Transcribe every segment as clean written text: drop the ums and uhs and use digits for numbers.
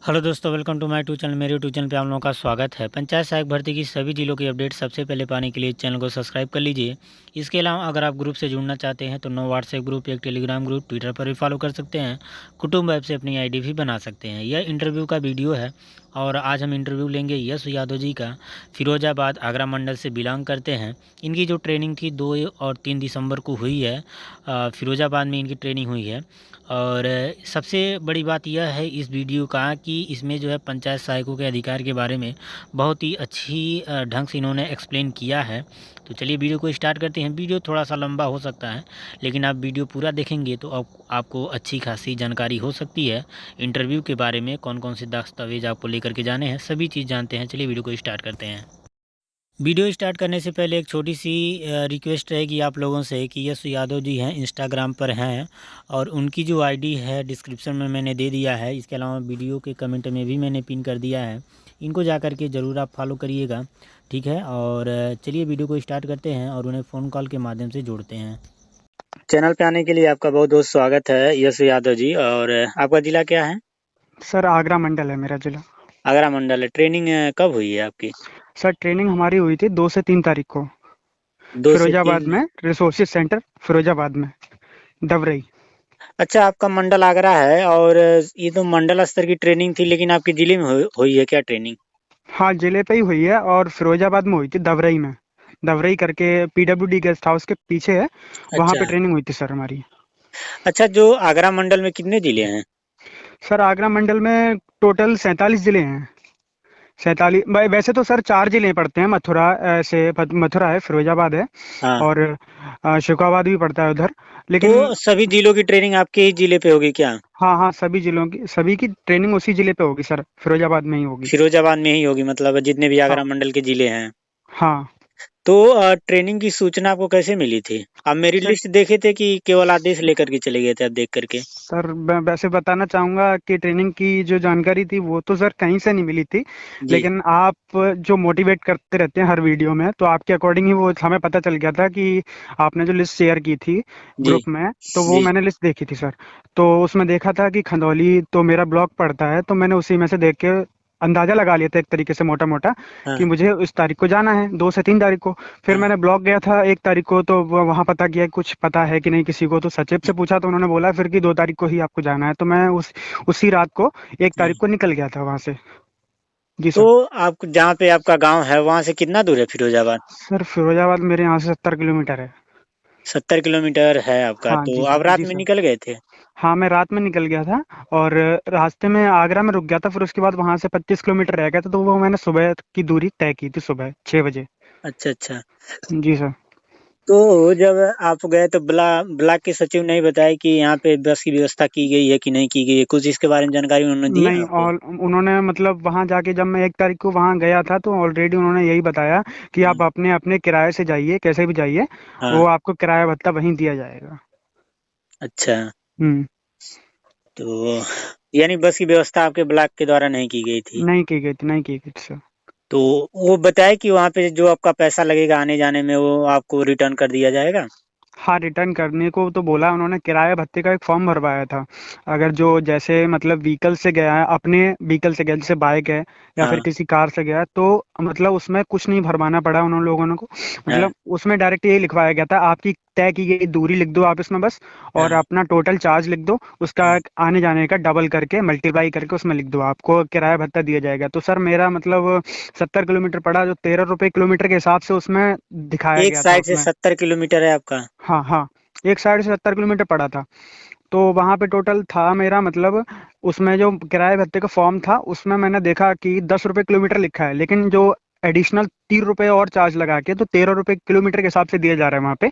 Hello दोस्तों, welcome to my YouTube channel. मेरे YouTube channel पे आप लोगों का स्वागत है। पंचायत सहायक भर्ती की सभी जिलों की अपडेट सबसे पहले पाने के लिए चैनल को सब्सक्राइब कर लीजिए। इसके अलावा अगर आप ग्रुप से जुड़ना चाहते हैं तो 9 व्हाट्सएप ग्रुप, एक टेलीग्राम ग्रुप, ट्विटर पर भी फॉलो कर सकते हैं। कुटुंब ऐप से अपनी आईडी भी बना सकते हैं। यह इंटरव्यू का वीडियो है और आज हम इंटरव्यू लेंगे यश यादव जी का। फिरोजाबाद आगरा मंडल से बिलोंग करते हैं। इनकी जो ट्रेनिंग थी 2 और 3 दिसंबर को हुई है। फिरोजाबाद में इनकी ट्रेनिंग हुई है। और सबसे बड़ी बात यह है इस वीडियो का कि इसमें जो है पंचायत सहायकों के अधिकार के बारे में बहुत ही अच्छी ढंग से इन्होंने एक्सप्लेन किया है। तो चलिए वीडियो को स्टार्ट करते हैं। वीडियो थोड़ा सा लंबा हो सकता है, लेकिन आप वीडियो पूरा देखेंगे तो आपको अच्छी खासी जानकारी हो सकती है। इंटरव्यू के बारे में कौन कौन से दस्तावेज आपको लेकर के जाने हैं, सभी चीज़ जानते हैं। चलिए वीडियो को स्टार्ट करते हैं। वीडियो स्टार्ट करने से पहले एक छोटी सी रिक्वेस्ट रहेगी आप लोगों से कि यश यादव जी हैं, इंस्टाग्राम पर हैं और उनकी जो आईडी है डिस्क्रिप्शन में मैंने दे दिया है। इसके अलावा वीडियो के कमेंट में भी मैंने पिन कर दिया है। इनको जा कर के ज़रूर आप फॉलो करिएगा, ठीक है। और चलिए वीडियो को स्टार्ट करते हैं और उन्हें फ़ोन कॉल के माध्यम से जोड़ते हैं। चैनल पे आने के लिए आपका बहुत बहुत स्वागत है यश यादव जी। और आपका ज़िला क्या है? सर आगरा मंडल है मेरा जिला। आगरा मंडल है। ट्रेनिंग कब हुई है आपकी? सर ट्रेनिंग हमारी हुई थी 2 से 3 तारीख को 2 से 3। फिरोजाबाद में, रिसोर्सेज सेंटर फिरोजाबाद में, डवरई। अच्छा, आपका मंडल आगरा है और ये तो मंडल स्तर की ट्रेनिंग थी, लेकिन आपके जिले में हुई है क्या ट्रेनिंग? हाँ जिले पे ही हुई है और फिरोजाबाद में हुई थी, दवरई में। दवरई करके पीडब्ल्यूडी गेस्ट हाउस के पीछे है, वहाँ अच्छा। पे ट्रेनिंग हुई थी सर हमारी। अच्छा, जो आगरा मंडल में कितने जिले हैं? सर आगरा मंडल में टोटल 47 जिले हैं। 47 वैसे तो सर 4 जिले पड़ते हैं। मथुरा मथुरा है, फिरोजाबाद है हाँ। और शेखावाद भी पड़ता है उधर, तो लेकिन सभी जिलों की ट्रेनिंग आपके ही जिले पे होगी क्या? हाँ हाँ सभी की ट्रेनिंग उसी जिले पे होगी सर, फिरोजाबाद में ही होगी। फिरोजाबाद में ही होगी, मतलब जितने भी हाँ आगरा मंडल के जिले हैं। हाँ। तो ट्रेनिंग की सूचना आपको कैसे मिली थी? आप मेरी सर लिस्ट देखे थे कि केवल आदेश लेकर के चले गए थे आप देख करके? सर मैं वैसे बताना चाहूँगा कि ट्रेनिंग की जो जानकारी थी वो तो सर कहीं से नहीं मिली थी, जी। लेकिन आप जो मोटिवेट करते रहते हैं हर वीडियो में, तो आपके अकॉर्डिंग ही वो हमें पता चल गया था कि आपने जो लिस्ट शेयर की थी जी। ग्रुप में, तो वो जी। मैंने लिस्ट देखी थी सर। तो उसमें देखा था कि खंदौली तो मेरा ब्लॉक पड़ता है, तो मैंने उसी में से देख के अंदाजा लगा लिया था एक तरीके से मोटा मोटा कि हाँ। मुझे उस तारीख को जाना है, 2 से 3 तारीख को। फिर हाँ। मैंने ब्लॉक गया था 1 तारीख को, तो वहाँ पता किया कि कुछ पता है कि नहीं किसी को, तो सचिव से पूछा तो उन्होंने बोला फिर कि 2 तारीख को ही आपको जाना है। तो मैं उसी रात को 1 तारीख हाँ। को निकल गया था वहाँ से। जी तो सर। आप जहाँ पे आपका गांव है वहां से कितना दूर है फिरोजाबाद? सर फिरोजाबाद मेरे यहाँ से 70 किलोमीटर है। 70 किलोमीटर है आपका, हाँ तो जी आप जी रात में सर। निकल गए थे? हाँ मैं रात में निकल गया था और रास्ते में आगरा में रुक गया था। फिर उसके बाद वहाँ से 25 किलोमीटर रह गया था, तो वो मैंने सुबह की दूरी तय की थी, सुबह 6 बजे। अच्छा, अच्छा। जी सर। तो जब आप गए तो ब्लॉक के सचिव ने बताया कि यहाँ पे बस की व्यवस्था की गई है कि नहीं की गई है? कुछ इसके बारे में जानकारी उन्होंने दी नहीं, आपको? और उन्होंने मतलब वहाँ जाके जब मैं 1 तारीख को वहाँ गया था तो ऑलरेडी उन्होंने यही बताया कि हाँ। आप अपने अपने किराए से जाइए, कैसे भी जाइए, हाँ। वो आपको किराया भत्ता वहीं दिया जाएगा। अच्छा। हम्म। तो यानी बस की व्यवस्था आपके ब्लॉक के द्वारा नहीं की गई थी? नहीं की गई थी, नहीं की गई थी सर। तो वो बताए कि वहाँ पे जो आपका पैसा लगेगा आने जाने में वो आपको रिटर्न कर दिया जाएगा? हाँ, रिटर्न करने को तो बोला उन्होंने। किराए भत्ते का एक फॉर्म भरवाया था। अगर जो जैसे मतलब व्हीकल से गया है, अपने व्हीकल से गया, जैसे बाइक है या फिर हाँ। किसी कार से गया, तो मतलब उसमें कुछ नहीं भरवाना पड़ा उन लोगों को। हाँ। मतलब उसमें डायरेक्ट यही लिखवाया गया था, आपकी तय की गई दूरी लिख दो आप इसमें बस, और हाँ। अपना टोटल चार्ज लिख दो, उसका हाँ। आने जाने का डबल करके मल्टीप्लाई करके उसमें लिख दो, आपको किराया भत्ता दिया जाएगा। तो सर मेरा मतलब 70 किलोमीटर पड़ा, जो 13 रुपये किलोमीटर के हिसाब से उसमें दिखाया एक गया था साइड से उसमें। 70 किलोमीटर है आपका? हाँ हाँ, एक साइड से 70 किलोमीटर पड़ा था। तो वहाँ पे टोटल था मेरा मतलब, उसमें जो किराए भत्ते का फॉर्म था उसमें मैंने देखा कि 10 रुपये किलोमीटर लिखा है, लेकिन जो एडिशनल 3 रुपये और चार्ज लगा के, तो 13 रुपये किलोमीटर के हिसाब से दिया जा रहा है वहाँ पे।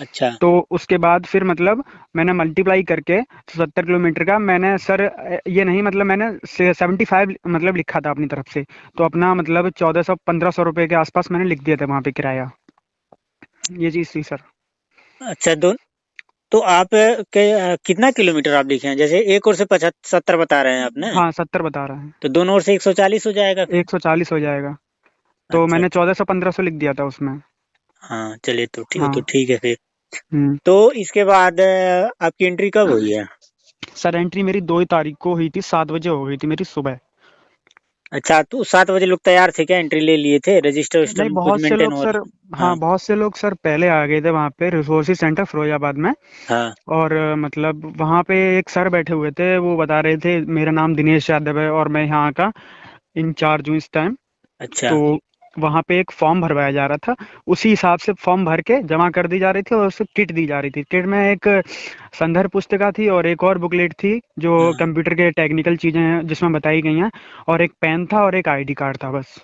अच्छा। तो उसके बाद फिर मतलब मैंने मल्टीप्लाई करके 70 किलोमीटर का मैंने सर, ये नहीं मतलब मैंने 75 मतलब लिखा था अपनी तरफ से, तो अपना मतलब 1400-1500 रुपये के आसपास मैंने लिख दिया था वहाँ पे किराया। ये चीज़ थी सर। अच्छा, तो आप कितना किलोमीटर आप लिखे हैं? जैसे एक ओर से 70 बता रहे हैं आपने, हाँ 70 बता रहा है। तो दोनों ओर से 140 हो जाएगा फिर? 140 हो जाएगा। तो अच्छा, मैंने अच्छा। 1400-1500 लिख दिया था उसमें। हाँ, चलिए तो हाँ। ठीक है फिर। हम्म। तो इसके बाद आपकी एंट्री कब हुई है? सर एंट्री मेरी 2 तारीख को हुई थी, 7 बजे हो गई थी मेरी सुबह। अच्छा, तो 7 बजे लोग तैयार थे क्या? एंट्री ले लिए थे? रजिस्टर नहीं, वजिस्टर कुछ बहुत से मेंटेन लोग हो सर, रहा? हाँ। हाँ बहुत से लोग सर पहले आ गए थे वहाँ पे रिसोर्सिस सेंटर फिरोजाबाद में। हाँ। और मतलब वहाँ पे एक सर बैठे हुए थे, वो बता रहे थे मेरा नाम दिनेश यादव है और मैं यहाँ का इंचार्ज हूँ इस टाइम। अच्छा। तो वहाँ पे एक फॉर्म भरवाया जा रहा था, उसी हिसाब से फॉर्म भर के जमा कर दी जा रही थी और उससे किट दी जा रही थी। किट में एक संदर्भ पुस्तिका थी और एक और बुकलेट थी जो हाँ। कंप्यूटर के टेक्निकल चीज़ें हैं जिसमें बताई गई हैं, और एक पेन था और एक आईडी कार्ड था बस।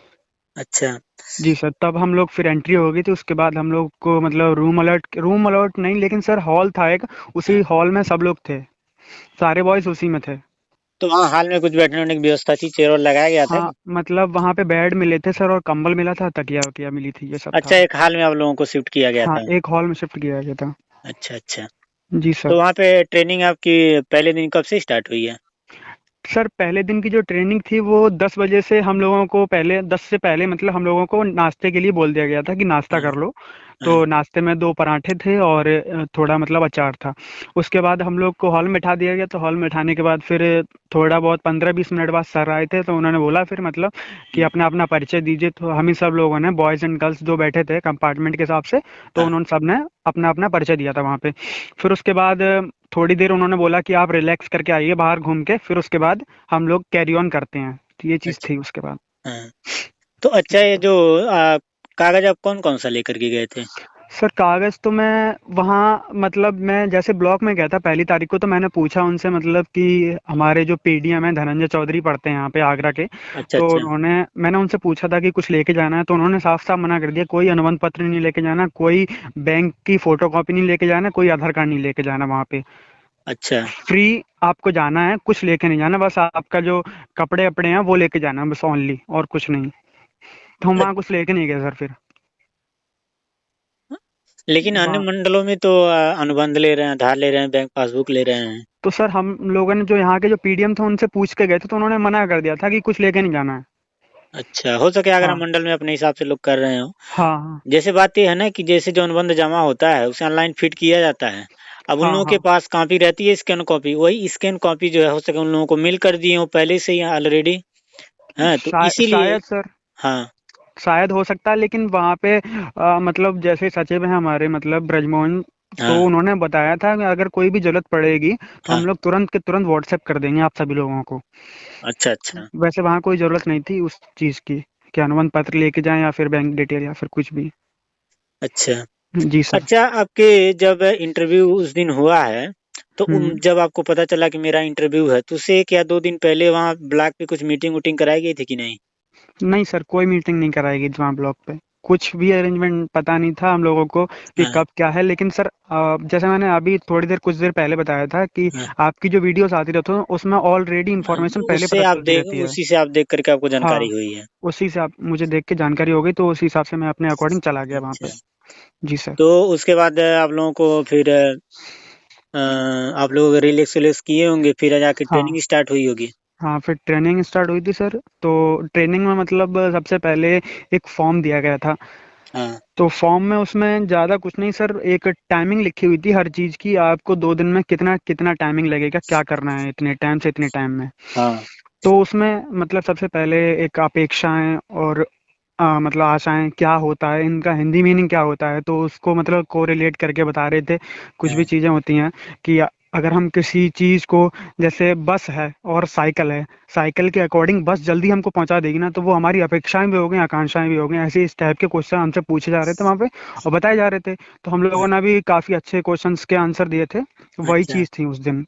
अच्छा। जी सर, तब हम लोग फिर एंट्री हो गई थी, उसके बाद हम लोग को मतलब रूम अलर्ट नहीं, लेकिन सर हॉल था एक, उसी हाँ। हॉल में सब लोग थे, सारे बॉयज उसी में थे। तो वहाँ हाल में कुछ बैठने उठने की व्यवस्था थी? चेयर और लगाया गया था हाँ, क्या? मतलब वहाँ पे बेड मिले थे सर और कंबल मिला था, तकिया वकिया मिली थी, ये सब अच्छा, था। एक हाल में आप लोगों को शिफ्ट किया गया हाँ, था। एक हॉल में शिफ्ट किया गया था। अच्छा अच्छा। जी तो सर। वहाँ पे ट्रेनिंग आपकी पहले दिन कब से स्टार्ट हुई है? सर पहले दिन की जो ट्रेनिंग थी वो 10 बजे से, हम लोगों को पहले 10 से पहले मतलब हम लोगों को नाश्ते के लिए बोल दिया गया था कि नाश्ता हाँ। कर लो। तो हाँ। नाश्ते में 2 पराठे थे और थोड़ा मतलब अचार था। उसके बाद हम लोग को हॉल में बैठा दिया गया, तो हॉल में बैठाने के बाद फिर थोड़ा बहुत 15-20 मिनट बाद सर आए थे, तो उन्होंने बोला फिर मतलब कि हम्म। अपना अपना परिचय दीजिए। तो हम ही सब लोगों ने, बॉयज़ एंड गर्ल्स जो बैठे थे कंपार्टमेंट के हिसाब से, तो हाँ। उन्होंने सब ने अपना अपना परिचय दिया था वहाँ पे। फिर उसके बाद थोड़ी देर उन्होंने बोला कि आप रिलैक्स करके आइए बाहर घूम के, फिर उसके बाद हम लोग कैरी ऑन करते हैं। तो ये चीज़ अच्छा। थी उसके बाद। हाँ। तो अच्छा, ये जो कागज आप कौन कौन सा लेकर के गए थे? सर कागज़ तो मैं वहाँ मतलब मैं जैसे ब्लॉक में गया था पहली तारीख को, तो मैंने पूछा उनसे मतलब कि हमारे जो पीडीएम है धनंजय चौधरी पढ़ते हैं यहाँ पे आगरा के। अच्छा तो अच्छा। उन्होंने, मैंने उनसे पूछा था कि कुछ लेके जाना है, तो उन्होंने साफ साफ मना कर दिया, कोई अनुबंध पत्र नहीं लेके जाना, कोई बैंक की फोटो कॉपी नहीं लेके जाना, कोई आधार कार्ड नहीं लेके जाना वहाँ पे। अच्छा फ्री आपको जाना है, कुछ लेके नहीं जाना, बस आपका जो कपड़े वपड़े हैं वो लेके जाना है बस, ओनली, और कुछ नहीं। तो हम अ- वहाँ कुछ लेके नहीं गए सर फिर। लेकिन अन्य वहाँ मंडलों में तो अनुबंध ले रहे हैं, आधार ले रहे हैं, बैंक पासबुक ले रहे हैं। तो सर हम लोगों ने जो यहाँ के जो पीडीएम थे उनसे पूछ के गए थे, तो उन्होंने मना कर दिया था कि कुछ लेके नहीं जाना है। अच्छा, हो सके आगरा हाँ मंडल में अपने हिसाब से लोग कर रहे हो। हाँ हाँ जैसे बात ये है ना कि जैसे जो अनुबंध जमा होता है उसे ऑनलाइन फिट किया जाता है। अब उन हाँ लोगों के हाँ। पास कॉपी रहती है, स्कैन कॉपी, वही स्कैन कॉपी जो है हो सके उन लोगों को मेल कर दिए हो पहले से ही ऑलरेडी। हाँ, तो इसीलिए। शायद सर, हाँ। शायद हो सकता है, लेकिन वहाँ पे मतलब जैसे सचिव हैं हमारे मतलब ब्रजमोहन, तो हाँ। उन्होंने बताया था कि अगर कोई भी जरूरत पड़ेगी तो हाँ। हम लोग तुरंत के तुरंत व्हाट्सएप कर देंगे आप सभी लोगों को। अच्छा अच्छा। वैसे वहाँ कोई ज़रूरत नहीं थी उस चीज़ की कि अनुबंध पत्र लेके जाएँ या फिर बैंक डिटेल या फिर कुछ भी। अच्छा। जी सर। अच्छा, आपके जब इंटरव्यू उस दिन हुआ है, तो हुँ। जब आपको पता चला कि मेरा इंटरव्यू है, तो उससे 1 या 2 दिन पहले वहाँ ब्लॉक पे कुछ मीटिंग वूटिंग कराई गई थी कि नहीं? नहीं सर, कोई मीटिंग नहीं कराई गई वहाँ ब्लॉक पे। कुछ भी अरेंजमेंट पता नहीं था हम लोगों को कि हाँ। कब क्या है, लेकिन सर जैसे मैंने अभी थोड़ी देर कुछ देर पहले बताया था कि हाँ। आपकी जो वीडियोज़ आती रहती हैं उसमें ऑलरेडी हाँ, इन्फॉर्मेशन तो पहले उससे पता आप चलती देख रहती है। उसी से आप देख कर के आपको जानकारी हाँ, हुई है। उसी से आप मुझे देख के जानकारी हो गई, तो उसी हिसाब से मैं अपने अकॉर्डिंग चला गया वहाँ पे। अच्छा। जी सर। तो उसके बाद आप लोगों को फिर आप लोग रिलैक्स विलैक्स किए होंगे, फिर जाके हाँ। ट्रेनिंग स्टार्ट हुई होगी। हाँ, फिर ट्रेनिंग स्टार्ट हुई थी सर। तो ट्रेनिंग में मतलब सबसे पहले एक फॉर्म दिया गया था। हाँ। तो फॉर्म में उसमें ज़्यादा कुछ नहीं सर, एक टाइमिंग लिखी हुई थी हर चीज़ की, आपको 2 दिन में कितना कितना टाइमिंग लगेगा, क्या करना है इतने टाइम से इतने टाइम में। हाँ। तो उसमें मतलब सबसे पहले एक अपेक्षाएं और मतलब आशाएं क्या होता है, इनका हिंदी मीनिंग क्या होता है, तो उसको मतलब कोरिलेट करके बता रहे थे। कुछ भी हाँ। चीज़ें होती हैं कि अगर हम किसी चीज़ को, जैसे बस है और साइकिल है, साइकिल के अकॉर्डिंग बस जल्दी हमको पहुंचा देगी ना, तो वो हमारी अपेक्षाएं भी हो गई, आकांक्षाएं भी हो गई, ऐसे इस टाइप के क्वेश्चन हमसे पूछे जा रहे थे वहाँ पे और बताए जा रहे थे। तो हम लोगों हाँ। ने भी काफ़ी अच्छे क्वेश्चंस के आंसर दिए थे। वही अच्छा। चीज़ थी उस दिन।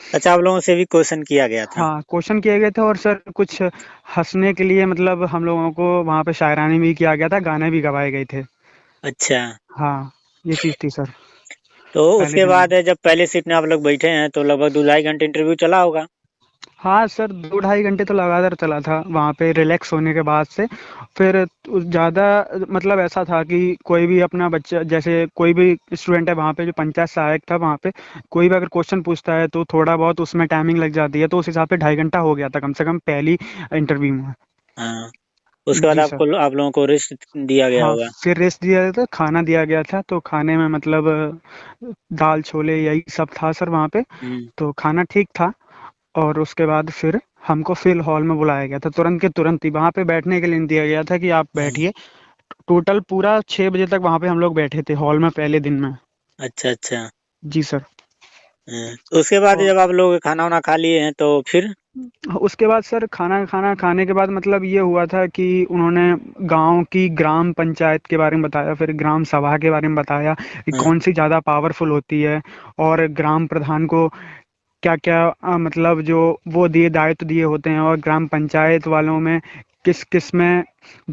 अच्छा, आप लोगों से भी क्वेश्चन किया गया था? हाँ, क्वेश्चन किए गए थे और सर कुछ हँसने के लिए मतलब हम लोगों को वहाँ पे शायरानी भी किया गया था, गाने भी गवाए गए थे। अच्छा। हाँ, ये चीज़ थी सर तो पहले उसके दिन में। बाद जब पहले सीट में आप लोग बैठे हैं तो लगभग 2 ढाई घंटे इंटरव्यू चला होगा? हाँ सर, 2 ढाई घंटे तो लगातार चला था वहाँ पे रिलैक्स होने के बाद से। फिर ज़्यादा मतलब ऐसा था कि कोई भी अपना बच्चा, जैसे कोई भी स्टूडेंट है वहाँ पे जो पंचायत सहायक था वहाँ पे, कोई भी अगर क्वेश्चन पूछता है तो थोड़ा बहुत उसमें टाइमिंग लग जाती है, तो उस हिसाब से 2.5 घंटा हो गया था कम से कम पहली इंटरव्यू में। हाँ। उसके बाद जी सर। आप लोगों को रेस्ट दिया गया हाँ, होगा? फिर रेस्ट दिया गया था, खाना दिया गया था, तो खाने में मतलब दाल छोले यही सब था सर वहाँ पे। हुँ। तो खाना ठीक था और उसके बाद फिर हमको फिल हॉल में बुलाया गया था तुरंत के तुरंत ही, वहां पे बैठने के लिए नहीं दिया गया था कि आप हाँ, बैठिए। टोटल पूरा 6 बजे तक वहां पे हम लोग बैठे थे हॉल में पहले दिन में। अच्छा अच्छा। जी सर। तो उसके बाद और जब आप लोग खाना वाना खा लिए हैं तो फिर? उसके बाद सर खाना खाना खाने के बाद मतलब ये हुआ था कि उन्होंने गांव की ग्राम पंचायत के बारे में बताया, फिर ग्राम सभा के बारे में बताया कि हाँ, कौन सी ज़्यादा पावरफुल होती है, और ग्राम प्रधान को क्या क्या मतलब जो वो दिए दायित्व दिए होते हैं, और ग्राम पंचायत वालों में किस किस में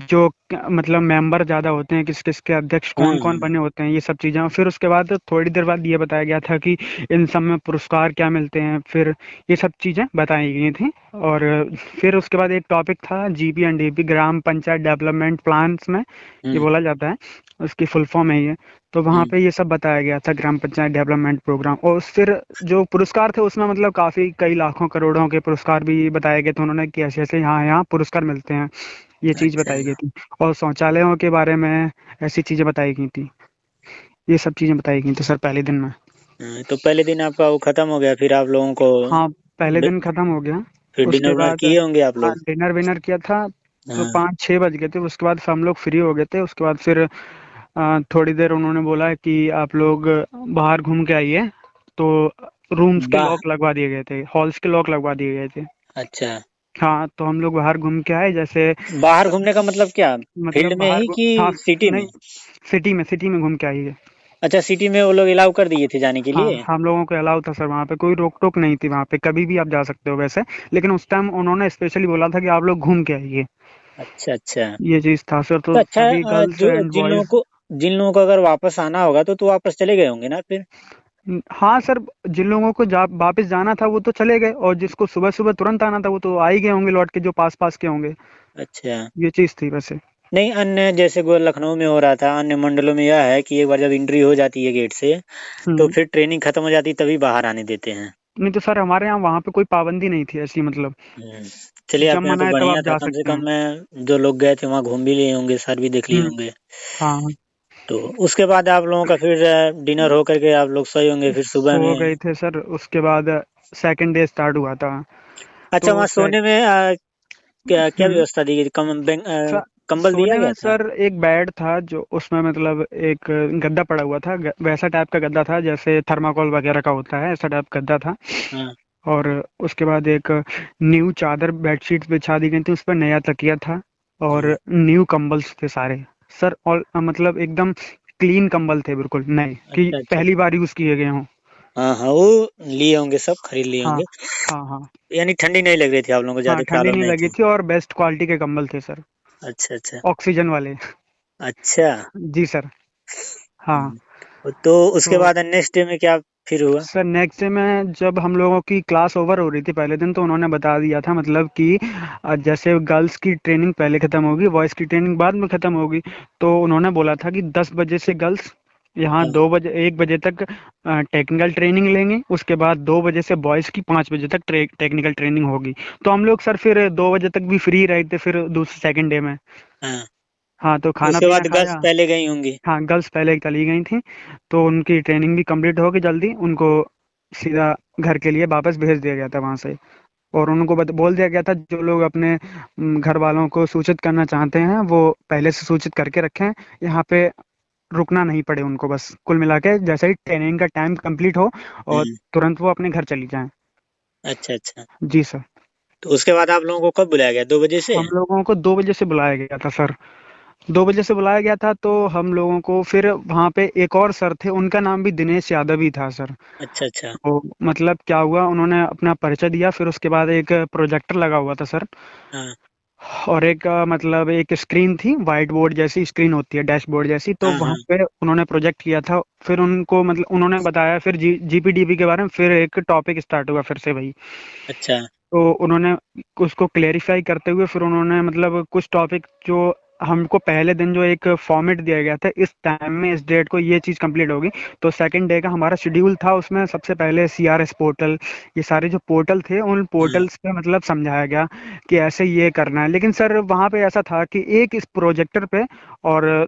जो मतलब मेंबर ज़्यादा होते हैं, किस किस के अध्यक्ष हाँ, कौन कौन हाँ। बने होते हैं, ये सब चीज़ें। फिर उसके बाद थोड़ी देर बाद ये बताया गया था कि इन सब में पुरस्कार क्या मिलते हैं, फिर ये सब चीज़ें बताई गई थी। और फिर उसके बाद एक टॉपिक था GP&DP, ग्राम पंचायत डेवलपमेंट प्लान्स में ये हम्म, बोला जाता है, उसकी फुल फॉर्म है ये। तो वहाँ हम्म। पे ये सब बताया गया था, ग्राम पंचायत डेवलपमेंट प्रोग्राम। और फिर जो पुरस्कार थे उसमें मतलब काफ़ी कई लाखों करोड़ों के पुरस्कार भी बताए गए थे उन्होंने, कि ऐसे ऐसे यहाँ यहाँ पुरस्कार मिलते हैं, ये चीज़ अच्छा। बताई गई थी। और शौचालयों के बारे में ऐसी चीज़ें बताई गई थी, ये सब चीज़ें बताई गई थी सर पहले दिन में। तो पहले दिन आपका वो खत्म हो गया, फिर आप लोगों को हाँ, पहले डि- दिन खत्म हो गया। फिर डिनर उसके विनर बाद किए होंगे आप हाँ, लोग? डिनर विनर किया था। तो हाँ। 5-6 बज गए थे, उसके बाद हम लोग फ्री हो गए थे। उसके बाद फिर थोड़ी देर उन्होंने बोला कि आप लोग बाहर घूम के आइए। तो रूम्स के बाह। लॉक लगवा दिए गए थे, हॉल्स के लॉक लगवा दिए गए थे। अच्छा। हाँ, तो हम लोग बाहर घूम के आए, जैसे बाहर घूमने का मतलब क्या? मतलब फील्ड में ही कि हाँ, सिटी में? नहीं, सिटी में घूम के आइए। अच्छा, सिटी में वो लोग अलाउ कर दिए थे जाने के हाँ, लिए? हम लोगों को अलाउ था सर, वहाँ पे कोई रोक टोक नहीं थी, वहाँ पे कभी भी आप जा सकते हो वैसे। लेकिन उस टाइम उन्होंने स्पेशली बोला था कि आप लोग घूम के आइए, अच्छा अच्छा। ये चीज़ था सर। तो तो अच्छा, सभी गर्ल्स जो एंड बॉयज। जिन लोगों को अगर वापस आना होगा तो वापस चले गए होंगे ना फिर? हाँ सर, जिन लोगों को वापस जाना था वो तो चले गए, और जिसको सुबह सुबह तुरंत आना था वो तो आ ही गए होंगे लौट के, जो पास पास के होंगे। अच्छा। ये चीज़ थी वैसे। नहीं, अन्य जैसे लखनऊ में हो रहा था, अन्य मंडलों में यह है कि एक बार जब एंट्री हो जाती है गेट से तो हम्म। फिर ट्रेनिंग खत्म हो जाती है तभी बाहर आने देते हैं। नहीं तो सर, हमारे यहाँ वहाँ पे कोई पाबंदी नहीं थी ऐसी, मतलब हम्म। चलिए, जब आपके यहाँ तो मना है तब बढ़िया आप था, जा कम से सकते कम हैं। जो लोग गए थे वहाँ घूम भी लिए होंगे, सर भी देख लिए हम्म। होंगे। हाँ, तो उसके बाद आप लोगों का फिर डिनर हो करके आप लोग सोए होंगे फिर सुबह सो में? गए थे सर। उसके बाद सेकंड डे स्टार्ट हुआ था। अच्छा, तो वहाँ सोने में क्या क्या हम्म। व्यवस्था दी गई थी? स- कंबल दिया सोने गया में था? सर एक बेड था, जो उसमें मतलब एक गद्दा पड़ा हुआ था, वैसा टाइप का गद्दा था जैसे थर्माकोल वगैरह का होता है, ऐसा टाइप गद्दा था। हाँ। और उसके बाद एक न्यू चादर बेडशीट बिछा दी गई थी, उस पर नया तकिया था। और हाँ। न्यू कंबल्स थे सारे सर, और मतलब एकदम क्लीन कंबल थे, बिल्कुल नए, कि अच्छा अच्छा। पहली बार यूज किए गए हों। हाँ हाँ, वो लिए होंगे, सब खरीद लिए हाँ होंगे। हाँ हाँ। यानी ठंडी नहीं लग रही थी आप लोगों को? हाँ, ज्यादा ठंडी प्रॉब्लम नहीं नहीं लगी थी? थी, और बेस्ट क्वालिटी के कंबल थे सर, अच्छा अच्छा। ऑक्सीजन वाले। अच्छा। जी सर। हाँ। तो उसके तो बाद नेक्स्ट डे में क्या फिर हुआ? सर नेक्स्ट डे में जब हम लोगों की क्लास ओवर हो रही थी पहले दिन, तो उन्होंने बता दिया था मतलब कि जैसे गर्ल्स की ट्रेनिंग पहले ख़त्म होगी, बॉयज़ की ट्रेनिंग बाद में ख़त्म होगी। तो उन्होंने बोला था कि 10 बजे से गर्ल्स यहाँ हाँ। 2 बजे 1 बजे तक टेक्निकल ट्रेनिंग लेंगे, उसके बाद 2 बजे से बॉयज़ की 5 बजे तक टेक्निकल ट्रेनिंग होगी। तो हम लोग सर फिर 2 बजे तक भी फ्री रहे थे फिर दूसरे सेकेंड डे में। हाँ। हाँ, तो खाना उसके पीना बाद गर्ल्स खाया। पहले गई होंगी? हाँ, गर्ल्स पहले चली गई थी। तो उनकी ट्रेनिंग भी कंप्लीट हो गई जल्दी, उनको सीधा घर के लिए वापस भेज दिया गया था वहाँ से। और उनको बोल दिया गया था जो लोग अपने घर वालों को सूचित करना चाहते हैं वो पहले से सूचित करके रखें, यहाँ पे रुकना नहीं पड़े उनको, बस कुल मिला के जैसे ही ट्रेनिंग का टाइम कंप्लीट हो और हम्म। तुरंत वो अपने घर चली जाएं। अच्छा अच्छा। जी सर। तो उसके बाद आप लोगों को कब बुलाया गया, 2 बजे से? हम लोगों को 2 बजे से बुलाया गया था सर। 2 बजे से बुलाया गया था, तो हम लोगों को फिर वहाँ पे एक और सर थे, उनका नाम भी दिनेश यादव ही था सर। अच्छा अच्छा। तो मतलब क्या हुआ, उन्होंने अपना परिचय दिया, फिर उसके बाद एक प्रोजेक्टर लगा हुआ था सर। हाँ और एक मतलब एक स्क्रीन थी, वाइट बोर्ड जैसी स्क्रीन होती है, डैशबोर्ड जैसी, तो हाँ वहाँ हाँ। पे उन्होंने प्रोजेक्ट किया था। फिर उनको मतलब उन्होंने बताया फिर GPDP के बारे में, फिर एक टॉपिक स्टार्ट हुआ फिर से वही। अच्छा। तो उन्होंने उसको क्लेरिफाई करते हुए फिर उन्होंने मतलब कुछ टॉपिक जो हमको पहले दिन जो एक फॉर्मेट दिया गया था, इस टाइम में इस डेट को ये चीज़ कंप्लीट होगी। तो सेकंड डे का हमारा शेड्यूल था, उसमें सबसे पहले CRS पोर्टल, ये सारे जो पोर्टल थे उन हाँ। पोर्टल्स पे मतलब समझाया गया कि ऐसे ये करना है। लेकिन सर वहाँ पे ऐसा था कि एक इस प्रोजेक्टर पे और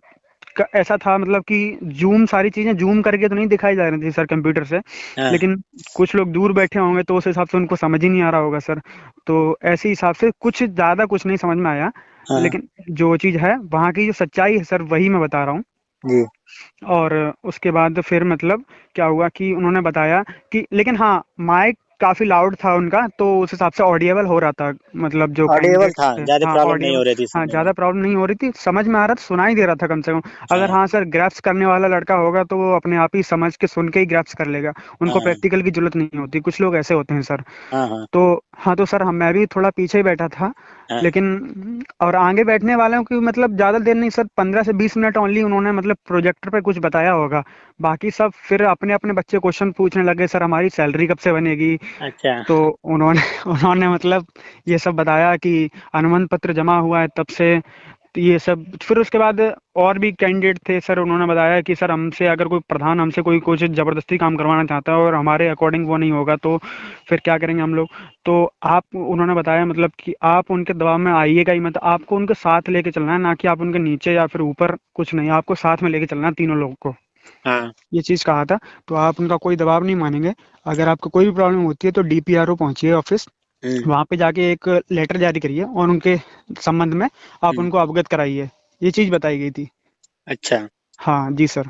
ऐसा था मतलब कि जूम सारी चीजें जूम करके तो नहीं दिखाई जा रही थी सर कंप्यूटर से, हाँ लेकिन कुछ लोग दूर बैठे होंगे तो उस हिसाब से उनको समझ ही नहीं आ रहा होगा सर। तो ऐसे हिसाब से कुछ ज्यादा कुछ नहीं समझ में आया, हाँ लेकिन जो चीज है वहाँ की जो सच्चाई है सर वही मैं बता रहा हूँ। जी। और उसके बाद फिर मतलब क्या हुआ कि उन्होंने बताया कि, लेकिन हाँ माइक काफी लाउड था उनका, तो उस हिसाब से ऑडिएबल हो रहा था, मतलब जो ऑडिएबल कैंडिडेट था, थे, ज्यादा हाँ प्रॉब्लम नहीं ऑडिएबल। हो रही थी हाँ सुनने में। ज्यादा प्रॉब्लम नहीं हो रही थी, समझ में आ रहा था, सुनाई दे रहा था कम से कम। अगर हाँ हाँ सर ग्रैप्स करने वाला लड़का होगा तो वो अपने आप ही समझ के सुन के ही ग्रैप्स कर लेगा, उनको हाँ प्रैक्टिकल की जरूरत नहीं होती, कुछ लोग ऐसे होते हैं सर। हाँ हाँ तो हाँ तो सर हम मैं भी थोड़ा पीछे ही बैठा था, हाँ। लेकिन और आगे बैठने वालों की मतलब ज़्यादा देर नहीं सर, 15 से 20 मिनट ओनली उन्होंने मतलब प्रोजेक्टर पे कुछ बताया होगा। बाकी सब फिर अपने अपने बच्चे क्वेश्चन पूछने लगे, सर हमारी सैलरी कब से बनेगी। अच्छा। तो उन्होंने उन्होंने मतलब ये सब बताया कि अनुबंध पत्र जमा हुआ है तब से, तो ये सब फिर उसके बाद और भी कैंडिडेट थे सर, उन्होंने बताया कि सर हमसे अगर कोई प्रधान हमसे कोई कुछ ज़बरदस्ती काम करवाना चाहता है और हमारे अकॉर्डिंग वो नहीं होगा तो फिर क्या करेंगे हम लोग। तो आप उन्होंने बताया मतलब कि आप उनके दबाव में आइएगा ही मत, आपको उनके साथ लेके चलना है, ना कि आप उनके नीचे या फिर ऊपर, कुछ नहीं, आपको साथ में लेके चलना है तीनों लोगों को, हाँ। ये चीज़ कहा था। तो आप उनका कोई दबाव नहीं मानेंगे, अगर आपको कोई भी प्रॉब्लम होती है तो डीपीआरओ पहुंचिए ऑफिस, हम्म वहाँ पे जाके एक लेटर जारी करिए और उनके संबंध में आप हम्म। उनको अवगत कराइए, ये चीज़ बताई गई थी। अच्छा, हाँ जी सर।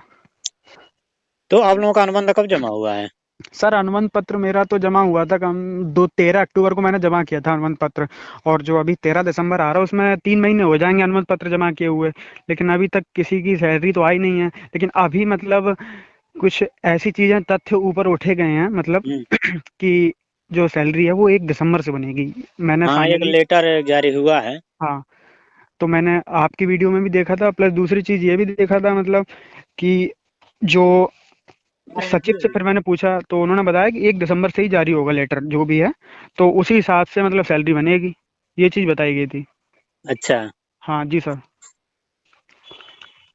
तो आप लोगों का अनुबंध कब जमा हुआ है? सर अनुबंध पत्र मेरा तो जमा हुआ था कम, 13 अक्टूबर को मैंने जमा किया था अनुबंध पत्र, और जो अभी 13 दिसंबर आ रहा है उसमें 3 महीने हो जाएंगे अनुबंध पत्र जमा किए हुए, लेकिन अभी तक किसी की सैलरी तो आई नहीं है। लेकिन अभी मतलब कुछ ऐसी चीजें तथ्य ऊपर उठे गए हैं मतलब हम्म। कि जो सैलरी है वो 1 दिसंबर से बनेगी, मैंने हाँ, एक फाइनली। लेटर जारी हुआ है। हाँ तो मैंने आपकी वीडियो में भी देखा था, प्लस दूसरी चीज ये भी देखा था मतलब कि जो सचिव से फिर मैंने पूछा तो उन्होंने बताया कि 1 दिसंबर से ही जारी होगा लेटर जो भी है, तो उसी हिसाब से मतलब सैलरी बनेगी, ये चीज बताई गई थी। अच्छा, हाँ जी सर।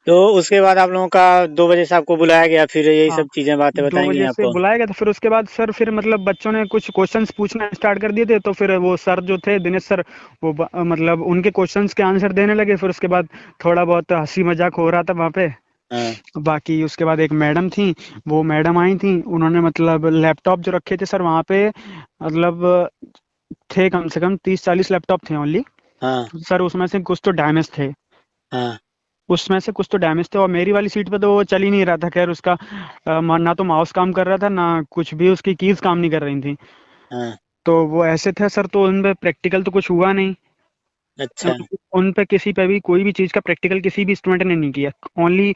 तो उसके बाद आप लोगों का 2 बजे से आपको बुलाया गया, फिर यही हाँ सब चीजें बातें दो बताई गई बजे से आपको? बुलाया गया था, फिर उसके बाद सर फिर मतलब बच्चों ने कुछ क्वेश्चंस पूछना स्टार्ट कर दिए थे, तो फिर वो सर जो थे दिनेश सर, वो मतलब उनके क्वेश्चंस के आंसर देने लगे, फिर उसके बाद थोड़ा बहुत हंसी मजाक हो रहा था वहाँ पे। हाँ बाकी उसके बाद एक मैडम थी, वो मैडम आई थी, उन्होंने मतलब लैपटॉप जो रखे थे सर वहाँ पे, मतलब थे कम से कम 30-40 लैपटॉप थे ओनली हाँ सर, उसमें से कुछ तो डैमेज थे, हाँ उसमें से कुछ तो डैमेज थे, और मेरी वाली सीट पे तो वो चल ही नहीं रहा था, खैर उसका ना तो माउस काम कर रहा था ना कुछ भी, उसकी कीज काम नहीं कर रही थी। हाँ। तो वो ऐसे थे सर, तो उन पे प्रैक्टिकल तो कुछ हुआ नहीं, अच्छा। उन पे किसी पे भी कोई भी चीज़ का प्रैक्टिकल किसी भी स्टूडेंट ने नहीं किया, ओनली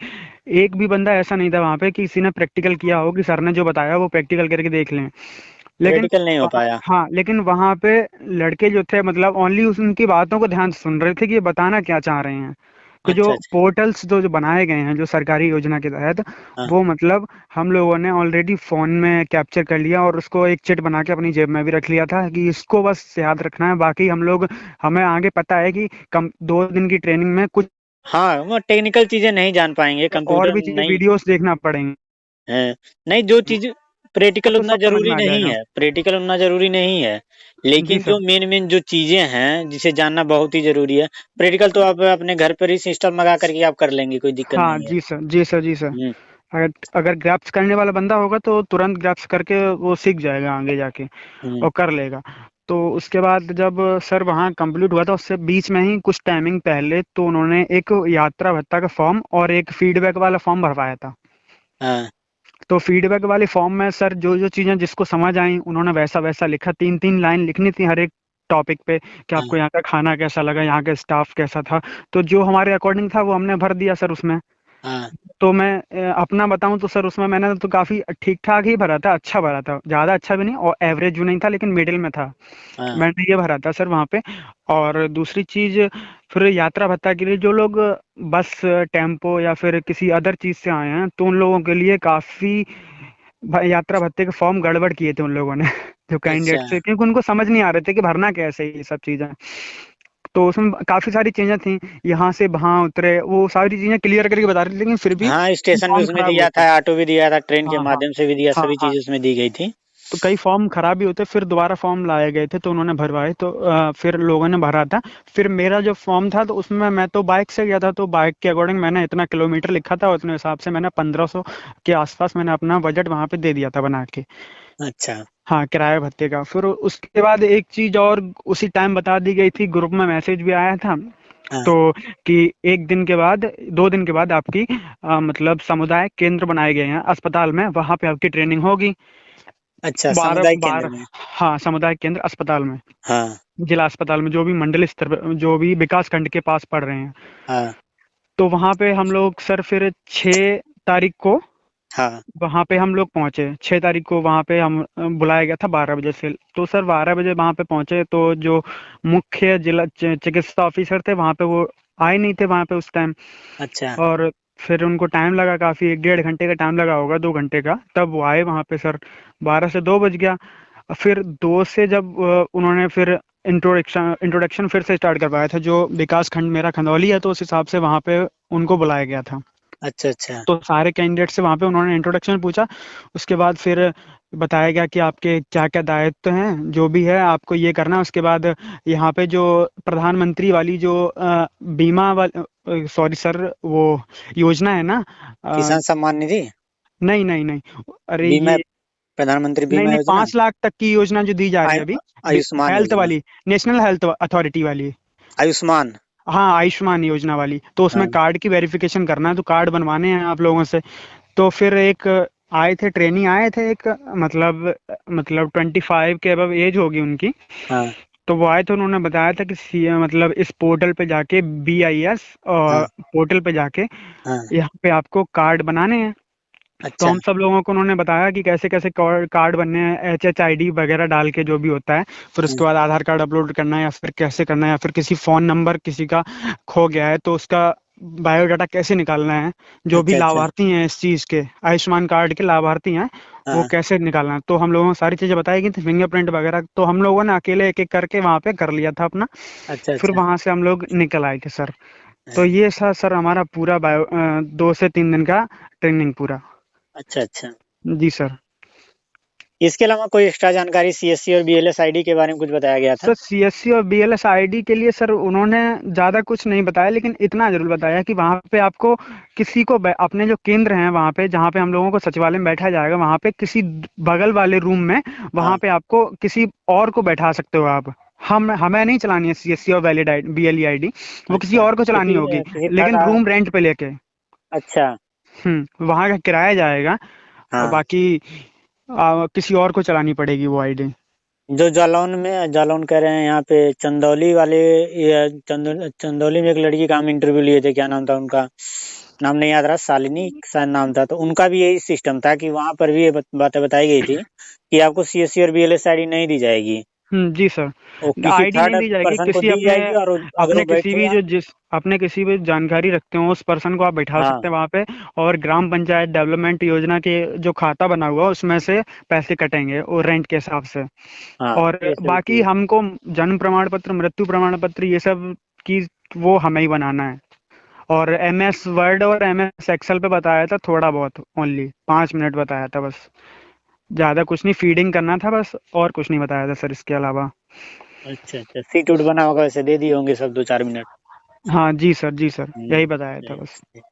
एक भी बंदा ऐसा नहीं था वहाँ पे कि किसी ने प्रैक्टिकल किया हो कि सर ने जो बताया वो प्रैक्टिकल करके देख लें। लेकिन मेडिकल नहीं हो पाया। हाँ लेकिन वहाँ पे लड़के जो थे मतलब ओनली उनकी बातों को ध्यान से सुन रहे थे कि ये बताना क्या चाह रहे हैं, कि जो अच्छा अच्छा। पोर्टल्स जो जो बनाए गए हैं जो सरकारी योजना के तहत, हाँ। वो मतलब हम लोगों ने ऑलरेडी फ़ोन में कैप्चर कर लिया और उसको एक चिट बना के अपनी जेब में भी रख लिया था कि इसको बस याद रखना है, बाकी हम लोग, हमें आगे पता है कि कम 2 दिन की ट्रेनिंग में कुछ हाँ, वो टेक्निकल चीजें नहीं जान पाएंगे, और कंप्यूटर भी चीज़ें नहीं वीडियोस देखना पड़ेंगे, है। नहीं, जो चीज प्रैक्टिकल तो उतना सब समझ जरूरी में आ नहीं जाएगा। है, प्रैक्टिकल उतना जरूरी नहीं है, जी लेकिन सर। जो मेन मेन जो चीजें हैं जिसे जानना बहुत ही जरूरी है। प्रैक्टिकल तो आप अपने घर पर ही सिस्टम मंगा करके आप कर लेंगे, कोई दिक्कत हाँ नहीं है। जी सर, जी सर, जी सर। हम्म अगर अगर ग्रैप्स करने वाला बंदा होगा तो तुरंत ग्रैप्स करके वो सीख जाएगा आगे जाके हम्म। और कर लेगा। तो उसके बाद जब सर वहाँ कंप्लीट हुआ था उससे बीच में ही कुछ टाइमिंग पहले तो उन्होंने एक यात्रा भत्ता का फॉर्म और एक फीडबैक वाला फॉर्म भरवाया था। हाँ तो फीडबैक वाले फॉर्म में सर जो जो चीज़ें जिसको समझ आई उन्होंने वैसा वैसा लिखा, 3-3 लाइन लिखनी थी हर एक टॉपिक पे कि हाँ आपको यहाँ का खाना कैसा लगा, यहाँ का स्टाफ कैसा था। तो जो हमारे अकॉर्डिंग था वो हमने भर दिया सर उसमें। हाँ तो मैं अपना बताऊं तो सर उसमें मैंने तो काफ़ी ठीक ठाक ही भरा था, अच्छा भरा था, ज़्यादा अच्छा भी नहीं और एवरेज भी नहीं था, लेकिन मिडिल में था, हाँ। मैंने ये भरा था सर वहाँ पे। और दूसरी चीज़, फिर यात्रा भत्ता के लिए जो लोग बस टेम्पो या फिर किसी अदर चीज़ से आए हैं तो उन लोगों के लिए काफ़ी यात्रा भत्ते के फॉर्म गड़बड़ किए थे उन लोगों ने जो अच्छा। कैंडिडेट थे, क्योंकि उनको समझ नहीं आ रहे थे कि भरना कैसे है ये सब चीज़ें। तो उसमें काफ़ी सारी चीज़ें थी, यहाँ से वहाँ उतरे, वो सारी चीज़ें क्लियर करके बता रहे थे, लेकिन फिर भी हाँ, स्टेशन भी फॉर्म उसमें खराब हुए दिया थे। था, ऑटो भी दिया था, ट्रेन के हाँ हाँ माध्यम से भी दिया, हाँ सभी हाँ। चीज उसमें दी गई थी। तो कई फॉर्म खराब भी होते, फिर दोबारा फॉर्म लाए गए थे तो उन्होंने भरवाए, तो फिर लोगों ने भरा था। फिर मेरा जो फॉर्म था तो उसमें मैं तो बाइक से गया था, तो बाइक के अकॉर्डिंग मैंने इतना किलोमीटर लिखा था, उतने हिसाब से मैंने 1500 के आसपास मैंने अपना बजट वहां पे दे दिया था बना के। अच्छा। हाँ, किराए भत्ते का। फिर उसके बाद एक चीज और उसी टाइम बता दी गई थी, ग्रुप में मैसेज भी आया था, हाँ। तो कि एक दिन के बाद, 2 दिन के बाद आपकी मतलब समुदाय केंद्र बनाए गए हैं अस्पताल में, वहां पे आपकी ट्रेनिंग होगी। अच्छा, बारह सामुदायिक केंद्र बारह में। हाँ, समुदाय केंद्र अस्पताल में, हाँ। जिला अस्पताल में, जो भी मंडल स्तर पे, जो भी विकास खंड के पास पड़ रहे हैं। हाँ। तो वहां पे हम लोग सर फिर 6 तारीख को हाँ। वहां पे हम लोग पहुंचे। 6 तारीख को वहां पे हम बुलाया गया था 12 बजे से। तो सर 12 बजे वहां पे पहुंचे, तो जो मुख्य जिला चिकित्सा ऑफिसर थे वहां पे, वो आए नहीं थे वहां पे उस टाइम। अच्छा। और फिर उनको टाइम लगा काफी, 1 डेढ़ घंटे का टाइम लगा होगा, 2 घंटे का, तब वो आए वहां पे सर। 12 से 2 बज गया। फिर 2 से जब उन्होंने फिर इंट्रोडक्शन फिर से स्टार्ट करवाया था, जो विकास खंड मेरा खंदौली है, तो उस हिसाब से वहां पे उनको बुलाया गया था। अच्छा। अच्छा। तो सारे कैंडिडेट से वहां पे उन्होंने इंट्रोडक्शन पूछा। उसके बाद फिर बताया गया कि आपके क्या क्या दायित्व हैं, जो भी है आपको ये करना है। उसके बाद यहाँ पे जो प्रधानमंत्री वाली जो बीमा वाली, सॉरी सर, वो योजना है ना, किसान सम्मान निधि। नहीं नहीं नहीं, अरे बीमा, ये, प्रधानमंत्री नहीं बीमा नहीं, योजना। 5 लाख तक की योजना जो दी जा रही है अभी, आयुष्मान हेल्थ योजना। वाली, नेशनल हेल्थ अथॉरिटी वाली। आयुष्मान। हाँ, आयुष्मान योजना वाली। तो उसमें हाँ। कार्ड की वेरिफिकेशन करना है, तो कार्ड बनवाने हैं आप लोगों से। तो फिर एक आए थे, ट्रेनी आए थे एक, मतलब 25 के अबव एज होगी उनकी। हाँ। तो वो आए थे, उन्होंने बताया था कि मतलब इस पोर्टल पे जाके, BIS हाँ। और पोर्टल पे जाके हाँ। यहाँ पे आपको कार्ड बनाने हैं। तो अच्छा। हम सब लोगों को उन्होंने बताया कि कैसे कैसे कार्ड बनने हैं, HHID वगैरह डाल के जो भी होता है। फिर हाँ। उसके बाद आधार कार्ड अपलोड करना है, या फिर कैसे करना है, या फिर किसी फोन नंबर किसी का खो गया है तो उसका बायोडाटा कैसे निकालना है। जो भी अच्छा। अच्छा। लाभार्थी हैं इस चीज़ के, आयुष्मान कार्ड के लाभार्थी हैं, वो हाँ। कैसे निकालना है। तो हम लोगों को सारी चीज़ें बताई गई थी, फिंगरप्रिंट वगैरह। तो हम लोगों ने अकेले एक एक करके वहाँ पे कर लिया था अपना। अच्छा। फिर अच्छा। वहां से हम लोग निकल आए थे सर। तो हाँ। ये सर हमारा पूरा 2 से 3 दिन का ट्रेनिंग पूरा। अच्छा। अच्छा। जी सर। इसके अलावा कोई एक्स्ट्रा जानकारी सीएससी और बीएलएस आईडी के बारे में कुछ बताया गया था? सर CSC और BLS ID के लिए सर उन्होंने ज़्यादा कुछ नहीं बताया, लेकिन इतना जरूर बताया कि वहाँ पे आपको किसी को अपने जो केंद्र हैं वहाँ पे, जहाँ पे हम लोगों को सचिवालय में बैठा जाएगा, वहाँ पे किसी बगल वाले रूम में, वहाँ हाँ। पे आपको किसी और को बैठा सकते हो आप। हम हमें नहीं चलानी है CSC और वैलिड BLE ID, वो किसी अच्छा, और को चलानी किसी होगी, किसी थर्ड। लेकिन रूम रेंट पे लेके। अच्छा। वहाँ का किराया जाएगा, और हाँ। बाकी किसी और को चलानी पड़ेगी वो ID। जो जालौन में, जालौन कह रहे हैं यहाँ पे चंदौली वाले, ये चंदौली में एक लड़की का हम इंटरव्यू लिए थे, क्या नाम था उनका, नाम नहीं याद रहा, शालिनी शायद नाम था। तो उनका भी यही सिस्टम था कि वहां पर भी ये बातें बताई गई थी कि आपको सीएससी और बीएलएस आईडी नहीं दी जाएगी, जी सर। वो किसी ID नहीं थर्ड दी जाएगी, पर्सन को किसी दी अपने जाएगी, और अगर अपने वो किसी भी बैठेगा। जो जिस अपने किसी भी जानकारी रखते हो उस पर्सन को आप बैठा हाँ। सकते हैं वहाँ पे। और ग्राम पंचायत डेवलपमेंट योजना के जो खाता बना हुआ है उसमें से पैसे कटेंगे, और रेंट के हिसाब से। हाँ, और ये सभी बाकी चीज। हमको जन्म प्रमाण पत्र, मृत्यु प्रमाण पत्र, ये सब की वो हमें ही बनाना है। और MS वर्ड और MS एक्सेल पे बताया था थोड़ा बहुत, ओनली 5 मिनट बताया था बस, ज्यादा कुछ नहीं। फीडिंग करना था बस, और कुछ नहीं बताया था सर इसके अलावा। अच्छा। अच्छा, सीट उट बना होगा वैसे, दे दिए होंगे सब 2-4 मिनट। हाँ जी सर, जी सर, यही बताया था बस। हम्म।